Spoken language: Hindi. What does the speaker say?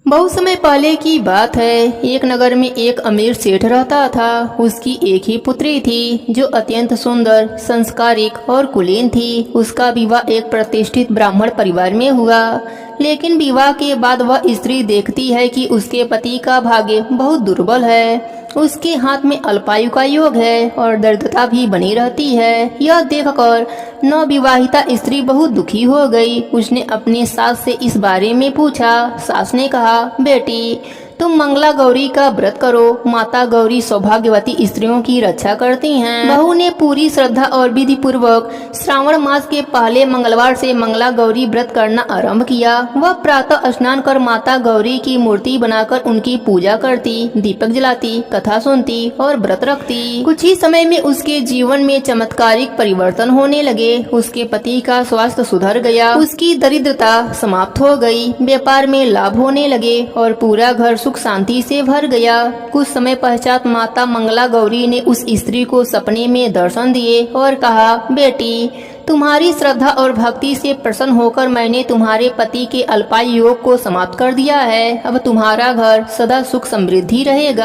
बहुत समय पहले की बात है। एक नगर में एक अमीर सेठ रहता था। उसकी एक ही पुत्री थी जो अत्यंत सुंदर, संस्कारिक और कुलीन थी। उसका विवाह एक प्रतिष्ठित ब्राह्मण परिवार में हुआ। लेकिन विवाह के बाद वह स्त्री देखती है कि उसके पति का भाग्य बहुत दुर्बल है। उसके हाथ में अल्पायु का योग है और दरिद्रता भी बनी रहती है। यह देखकर नवविवाहिता स्त्री बहुत दुखी हो गई। उसने अपनी सास से इस बारे में पूछा। सास ने कहा, बेटी तुम मंगला गौरी का व्रत करो। माता गौरी सौभाग्यवती स्त्रियों की रक्षा करती हैं। बहू ने पूरी श्रद्धा और विधि पूर्वक श्रावण मास के पहले मंगलवार से मंगला गौरी व्रत करना आरंभ किया। वह प्रातः स्नान कर माता गौरी की मूर्ति बनाकर उनकी पूजा करती, दीपक जलाती, कथा सुनती और व्रत रखती। कुछ ही समय में उसके जीवन में चमत्कारिक परिवर्तन होने लगे। उसके पति का स्वास्थ्य सुधर गया, उसकी दरिद्रता समाप्त हो गई, व्यापार में लाभ होने लगे और पूरा घर सुख शांति से भर गया। कुछ समय पश्चात माता मंगला गौरी ने उस स्त्री को सपने में दर्शन दिए और कहा, बेटी तुम्हारी श्रद्धा और भक्ति से प्रसन्न होकर मैंने तुम्हारे पति के अल्पायु योग को समाप्त कर दिया है। अब तुम्हारा घर सदा सुख समृद्धि रहेगा।